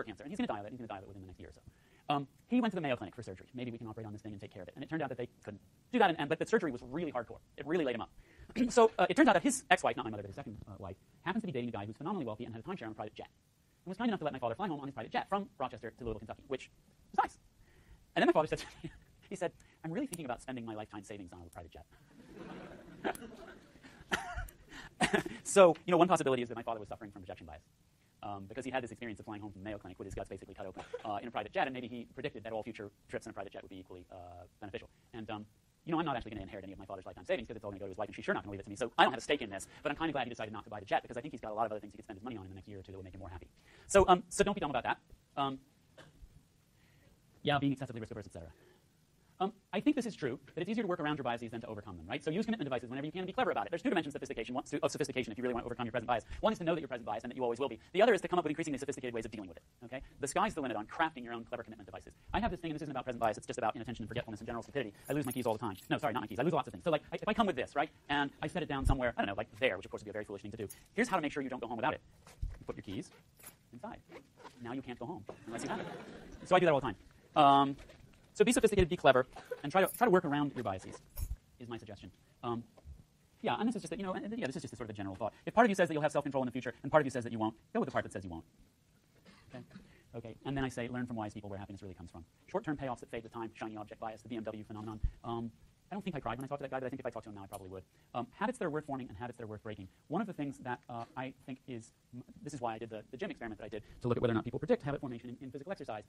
cancer, and he's going to die of it. He's going to die of it within the next year or so. He went to the Mayo Clinic for surgery. Maybe we can operate on this thing and take care of it. And it turned out that they couldn't do that, but the surgery was really hardcore. It really laid him up. So it turns out that his ex-wife, not my mother, but his second wife, happens to be dating a guy who's phenomenally wealthy and had a timeshare on a private jet. And was kind enough to let my father fly home on his private jet from Rochester to Louisville, Kentucky, which was nice. And then my father said to me, he said, I'm really thinking about spending my lifetime savings on a private jet. So, one possibility is that my father was suffering from rejection bias. Because he had this experience of flying home from the Mayo Clinic with his guts basically cut open in a private jet, and maybe he predicted that all future trips in a private jet would be equally beneficial. And, I'm not actually going to inherit any of my father's lifetime savings because it's all going to go to his wife, and she's sure not going to leave it to me. So I don't have a stake in this, but I'm kind of glad he decided not to buy the jet because I think he's got a lot of other things he could spend his money on in the next year or two that would make him more happy. So, so don't be dumb about that. Being excessively risk-averse, etc. I think this is true, that it's easier to work around your biases than to overcome them, right? So use commitment devices whenever you can and be clever about it. There's two dimensions of sophistication if you really want to overcome your present bias. One is to know that you're present bias and that you always will be. The other is to come up with increasingly sophisticated ways of dealing with it, okay? The sky's the limit on crafting your own clever commitment devices. I have this thing, and this isn't about present bias, it's just about inattention and forgetfulness and general stupidity. I lose my keys all the time. No, sorry, not my keys. I lose lots of things. So, if I come with this, right, and I set it down somewhere, I don't know, like there, which of course would be a very foolish thing to do. Here's how to make sure you don't go home without it. You put your keys inside. Now you can't go home unless you have it. So I do that all the time. So be sophisticated, be clever, and try to work around your biases, is my suggestion. And this is just this is just a sort of a general thought. If part of you says that you'll have self-control in the future, and part of you says that you won't, go with the part that says you won't. Okay. And then I say, learn from wise people where happiness really comes from. Short-term payoffs that fade with time, shiny object bias, the BMW phenomenon. I don't think I cried when I talked to that guy, but I think if I talked to him now, I probably would. Habits that are worth forming and habits that are worth breaking. One of the things that I think is, this is why I did the gym experiment that I did, to look at whether or not people predict habit formation in physical exercise.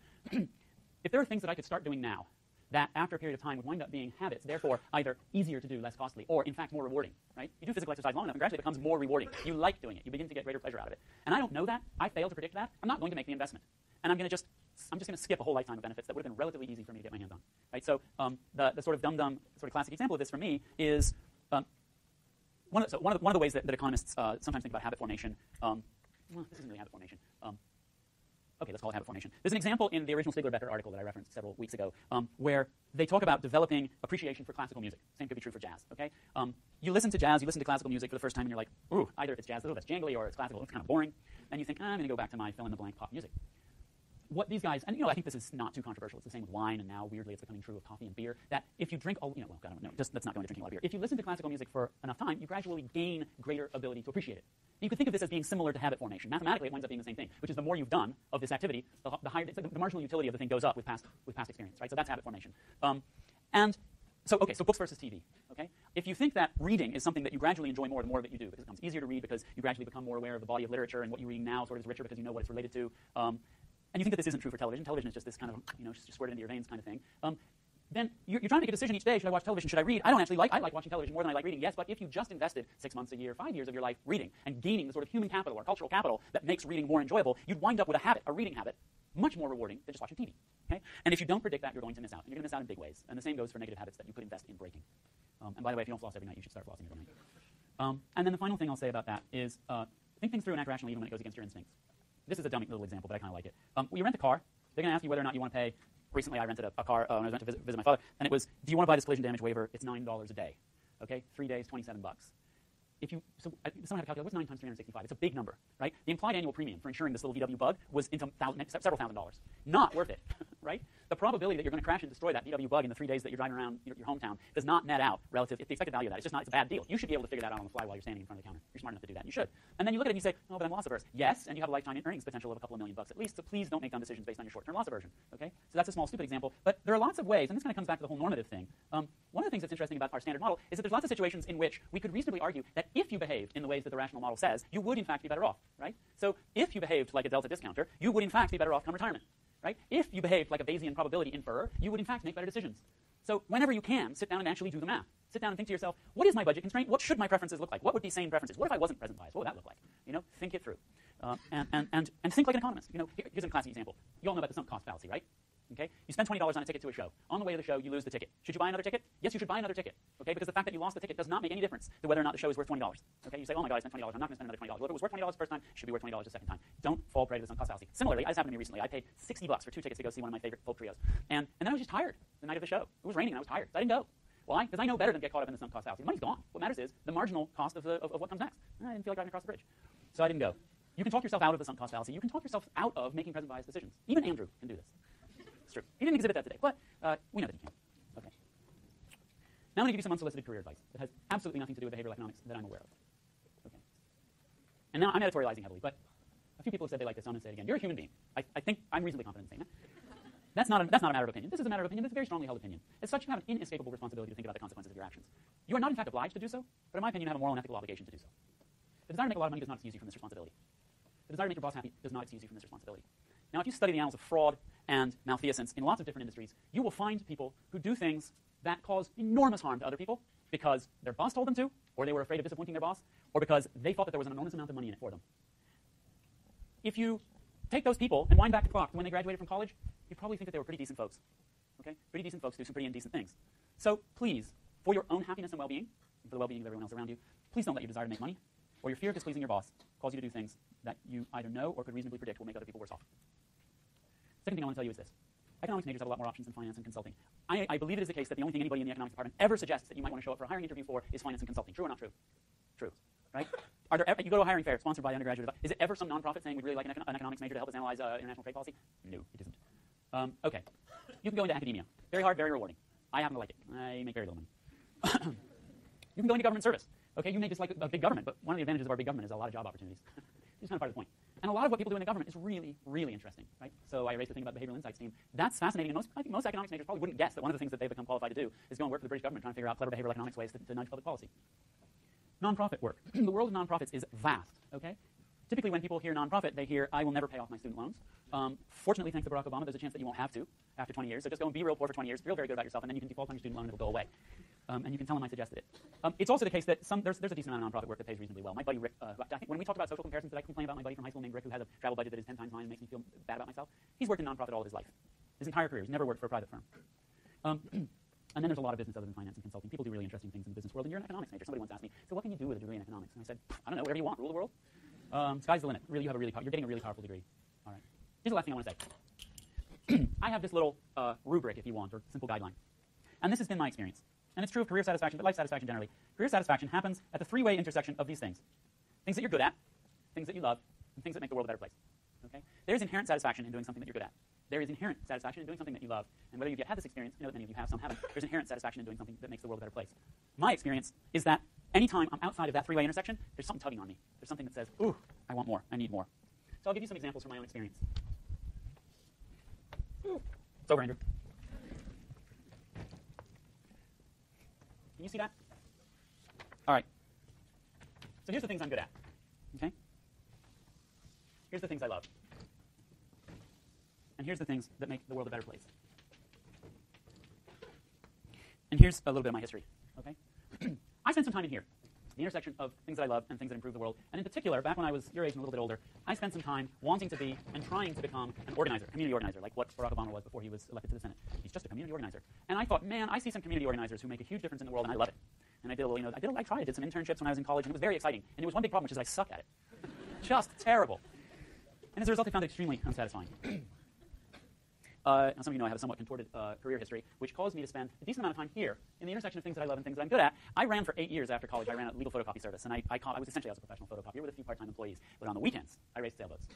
If there are things that I could start doing now that after a period of time would wind up being habits, therefore either easier to do, less costly, or in fact more rewarding, right? You do physical exercise long enough and gradually it becomes more rewarding. You like doing it. You begin to get greater pleasure out of it. And I don't know that. I fail to predict that. I'm not going to make the investment. And I'm just going to skip a whole lifetime of benefits that would have been relatively easy for me to get my hands on, right? So the sort of dumb sort of classic example of this for me is one of the ways that economists sometimes think about habit formation. This isn't really habit formation. Okay, let's call it habit formation. There's an example in the original Stigler-Becker article that I referenced several weeks ago where they talk about developing appreciation for classical music. Same could be true for jazz, okay? You listen to jazz, you listen to classical music for the first time, and you're like, ooh, either it's jazz, that's jangly, or it's classical, it's kind of boring. And you think, I'm going to go back to my fill-in-the-blank pop music. What these guys, and I think this is not too controversial, it's the same with wine, and now weirdly it's becoming true of coffee and beer, that if you drink, let's not go into drinking a lot of beer. If you listen to classical music for enough time, you gradually gain greater ability to appreciate it. You could think of this as being similar to habit formation. Mathematically, it winds up being the same thing, which is the more you've done of this activity, the higher, the marginal utility of the thing goes up with past experience, right? So that's habit formation. So books versus TV, okay? If you think that reading is something that you gradually enjoy more the more that you do, because it becomes easier to read, because you gradually become more aware of the body of literature, and what you're reading now sort of is richer because you know what it's related to, and you think that this isn't true for television. Television is just this kind of, just squirt it into your veins kind of thing. Then you're trying to make a decision each day. Should I watch television? Should I read? I like watching television more than I like reading, yes, but if you just invested 6 months, a year, 5 years of your life reading and gaining the sort of human capital or cultural capital that makes reading more enjoyable, you'd wind up with a reading habit, much more rewarding than just watching TV, okay? And if you don't predict that, you're going to miss out. And you're going to miss out in big ways. And the same goes for negative habits that you could invest in breaking. And by the way, if you don't floss every night, you should start flossing every night. And then the final thing I'll say about that is think things through and act rationally even when it goes against your instincts. This is a dummy little example, but I kind of like it. You rent a car. They're going to ask you whether or not you want to pay. Recently, I rented a car when I went to visit my father, and it was, do you want to buy this collision damage waiver? It's $9 a day. Okay, 3 days, $27. Someone had to calculate, what's 9 times 365? It's a big number, right? The implied annual premium for insuring this little VW Bug was into several $1,000s. Not worth it, right? The probability that you're going to crash and destroy that VW Bug in the 3 days that you're driving around your hometown does not net out relative to the expected value of that. It's a bad deal. You should be able to figure that out on the fly while you're standing in front of the counter. You're smart enough to do that, and you should. And then you look at it and you say, oh, but I'm loss averse. Yes, and you have a lifetime earnings potential of a couple of $1 million at least, so please don't make dumb decisions based on your short-term loss aversion, okay? So that's a small, stupid example, but there are lots of ways, and this kind of comes back to the whole normative thing. One of the things that's interesting about our standard model is that there's lots of situations in which we could reasonably argue that if you behaved in the ways that the rational model says, you would in fact be better off, right? So if you behaved like a delta discounter, you would in fact be better off come retirement, right? If you behaved like a Bayesian probability inferer, you would in fact make better decisions. So whenever you can, sit down and actually do the math. Sit down and think to yourself, what is my budget constraint? What should my preferences look like? What would be sane preferences? What if I wasn't present biased? What would that look like? Think it through. And think like an economist. Here's a classic example. You all know about the sunk cost fallacy, right? Okay? You spend $20 on a ticket to a show. On the way to the show, you lose the ticket. Should you buy another ticket? Yes, you should buy another ticket. Okay? Because the fact that you lost the ticket does not make any difference to whether or not the show is worth $20. Okay? You say, oh my God, I spent $20. I'm not going to spend another $20. Well, if it was worth $20 the first time, it should be worth $20 the second time. Don't fall prey to the sunk cost fallacy. Similarly, this happened to me recently. I paid $60 for 2 tickets to go see one of my favorite folk trios. And then I was just tired the night of the show. It was raining and I was tired. So I didn't go. Why? Because I know better than get caught up in the sunk cost fallacy. The money's gone. What matters is the marginal cost of what comes next. I didn't feel like driving across the bridge. So I didn't go. You can talk yourself out of the sunk cost fallacy. You can talk yourself out of making present bias decisions. Even Andrew can do this. It's true. He didn't exhibit that today, but we know that he can. Okay. Now I'm going to give you some unsolicited career advice that has absolutely nothing to do with behavioral economics that I'm aware of. Okay. And now I'm editorializing heavily, but a few people have said they like this, so I'm going to say it again. You're a human being. I think I'm reasonably confident in saying that. That's not a matter of opinion. This is a matter of opinion. This is a very strongly held opinion. As such, you have an inescapable responsibility to think about the consequences of your actions. You are not, in fact, obliged to do so, but in my opinion, you have a moral and ethical obligation to do so. The desire to make a lot of money does not excuse you from this responsibility. The desire to make your boss happy does not excuse you from this responsibility. Now, if you study the annals of fraud and malfeasance in lots of different industries, you will find people who do things that cause enormous harm to other people because their boss told them to, or they were afraid of disappointing their boss, or because they thought that there was an enormous amount of money in it for them. If you take those people and wind back the clock to when they graduated from college, you probably think that they were pretty decent folks. Okay? Pretty decent folks do some pretty indecent things. So please, for your own happiness and well-being, and for the well-being of everyone else around you, please don't let your desire to make money or your fear of displeasing your boss cause you to do things that you either know or could reasonably predict will make other people worse off. Second thing I want to tell you is this. Economics majors have a lot more options than finance and consulting. I believe it is the case that the only thing anybody in the economics department ever suggests that you might want to show up for a hiring interview for is finance and consulting. True or not true? True. Right? Are there ever, you go to a hiring fair sponsored by the undergraduate. Is it ever some nonprofit saying we'd really like an economics major to help us analyze international trade policy? No, it isn't. Okay. You can go into academia. Very hard, very rewarding. I happen to like it. I make very little money. You can go into government service. Okay, you may dislike a big government, but one of the advantages of our big government is a lot of job opportunities. It's kind of part of the point. And a lot of what people do in the government is really, really interesting, right? So I raised the thing about the behavioral insights team. That's fascinating, and I think most economics majors probably wouldn't guess that one of the things that they've become qualified to do is go and work for the British government trying to figure out clever behavioral economics ways to nudge public policy. Nonprofit work. The world of nonprofits is vast, okay? Typically when people hear nonprofit, they hear, I will never pay off my student loans. Fortunately, thanks to Barack Obama, there's a chance that you won't have to after 20 years. So just go and be real poor for 20 years, feel very good about yourself, and then you can default on your student loan and it'll go away. And you can tell them I suggested it. It's also the case that there's a decent amount of nonprofit work that pays reasonably well. My buddy Rick, I think when we talked about social comparisons, did I complain about my buddy from high school named Rick who has a travel budget that is 10 times mine and makes me feel bad about myself? He's worked in nonprofit all of his life. His entire career. He's never worked for a private firm. And then there's a lot of business other than finance and consulting. People do really interesting things in the business world, and you're an economics major. Somebody once asked me, so what can you do with a degree in economics? And I said, I don't know, whatever you want, rule the world. Sky's the limit. Really, you're getting a really powerful degree. All right. Here's the last thing I want to say. I have this little rubric, if you want, or simple guideline. And this has been my experience. And it's true of career satisfaction, but life satisfaction generally. Career satisfaction happens at the three-way intersection of these things. Things that you're good at, things that you love, and things that make the world a better place. Okay? There is inherent satisfaction in doing something that you're good at. There is inherent satisfaction in doing something that you love. And whether you've yet had this experience, I know that many of you have, some haven't, there's inherent satisfaction in doing something that makes the world a better place. My experience is that anytime I'm outside of that three-way intersection, there's something tugging on me. There's something that says, ooh, I want more, I need more. So I'll give you some examples from my own experience. It's over, Andrew. Can you see that? All right. So here's the things I'm good at. Okay? Here's the things I love. And here's the things that make the world a better place. And here's a little bit of my history. Okay? I spent some time in here, the intersection of things that I love and things that improve the world. And in particular, back when I was your age and a little bit older, I spent some time wanting to be and trying to become an organizer, a community organizer, like what Barack Obama was before he was elected to the Senate. He's just a community organizer. And I thought, man, I see some community organizers who make a huge difference in the world, and I love it. And I did a little, I did some internships when I was in college, and it was very exciting. And there was one big problem, which is I suck at it. Just terrible. And as a result, I found it extremely unsatisfying. Now, some of you know I have a somewhat contorted career history, which caused me to spend a decent amount of time here in the intersection of things that I love and things that I'm good at. I ran for 8 years after college. I ran a legal photocopy service, and I was essentially a professional photocopier with a few part-time employees. But on the weekends, I raced sailboats.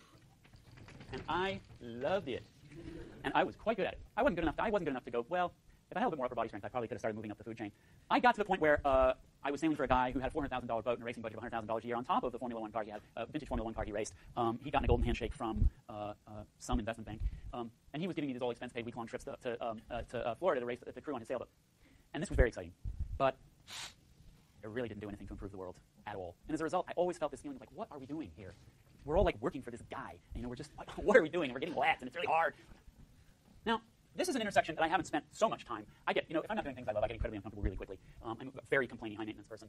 And I loved it. And I was quite good at it. I wasn't good enough to go, well, if I had a little bit more upper body strength, I probably could have started moving up the food chain. I got to the point where I was sailing for a guy who had a $400,000 boat and a racing budget of $100,000 a year on top of the Formula One car he had, vintage Formula One car he raced. He'd gotten a golden handshake from some investment bank. And he was giving me these all-expense-paid week-long trips to Florida to race the crew on his sailboat. And this was very exciting. But it really didn't do anything to improve the world at all. And as a result, I always felt this feeling of like, what are we doing here? We're all like working for this guy. And, we're just, what are we doing? And we're getting lapped, and it's really hard. Now, this is an intersection that I haven't spent so much time. I get, if I'm not doing things I love, I get incredibly uncomfortable really quickly. I'm a very complaining, high-maintenance person.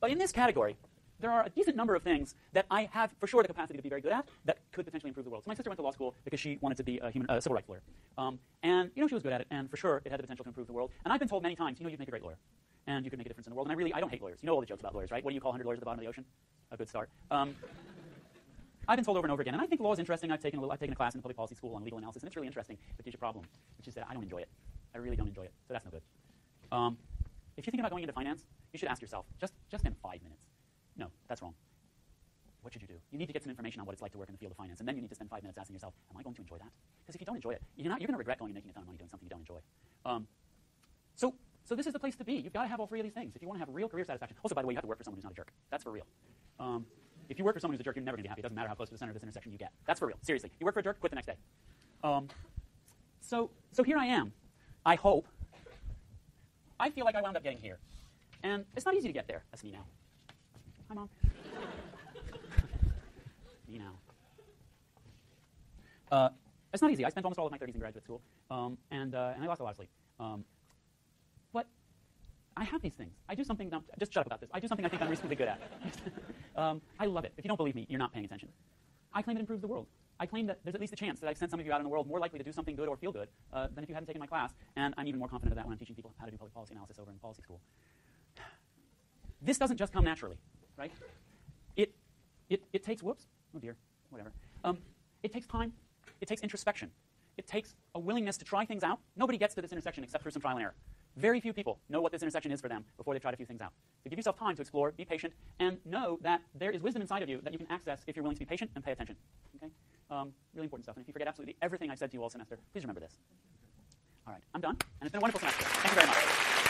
But in this category, there are a decent number of things that I have for sure the capacity to be very good at that could potentially improve the world. So my sister went to law school because she wanted to be a civil rights lawyer. And she was good at it, and for sure it had the potential to improve the world. And I've been told many times, you'd make a great lawyer. And you could make a difference in the world. And I don't hate lawyers. You know all the jokes about lawyers, right? What do you call 100 lawyers at the bottom of the ocean? A good start. I've been told over and over again, and I think law is interesting. I've taken a class in the public policy school on legal analysis, and it's really interesting. But there's a problem, which is that I don't enjoy it. I really don't enjoy it. So that's no good. If you're thinking about going into finance, you should ask yourself, just in 5 minutes. No, that's wrong. what should you do? You need to get some information on what it's like to work in the field of finance, and then you need to spend 5 minutes asking yourself, am I going to enjoy that? Because if you don't enjoy it, you're going to regret going and making a ton of money doing something you don't enjoy. So this is the place to be. You've got to have all 3 of these things if you want to have real career satisfaction. Also, by the way, you have to work for someone who's not a jerk. That's for real. If you work for someone who's a jerk, you're never going to be happy. It doesn't matter how close to the center of this intersection you get. That's for real. Seriously. You work for a jerk, quit the next day. So here I am. I hope. I feel like I wound up getting here. And it's not easy to get there. That's me now. Hi, Mom. Me now. It's not easy. I spent almost all of my 30s in graduate school, and I lost a lot of sleep. But I have these things. I do something. No, just shut up about this. I do something I think I'm reasonably good at. I love it. If you don't believe me, you're not paying attention. I claim it improves the world. I claim that there's at least a chance that I've sent some of you out in the world more likely to do something good or feel good than if you hadn't taken my class. And I'm even more confident of that when I'm teaching people how to do public policy analysis over in policy school. This doesn't just come naturally, right? It takes, whoops, oh dear, whatever. It takes time. It takes introspection. It takes a willingness to try things out. Nobody gets to this intersection except through some trial and error. Very few people know what this intersection is for them before they've tried a few things out. So give yourself time to explore, be patient, and know that there is wisdom inside of you that you can access if you're willing to be patient and pay attention. Okay? Really important stuff. And if you forget absolutely everything I've said to you all semester, please remember this. All right, I'm done, and it's been a wonderful semester. Thank you very much.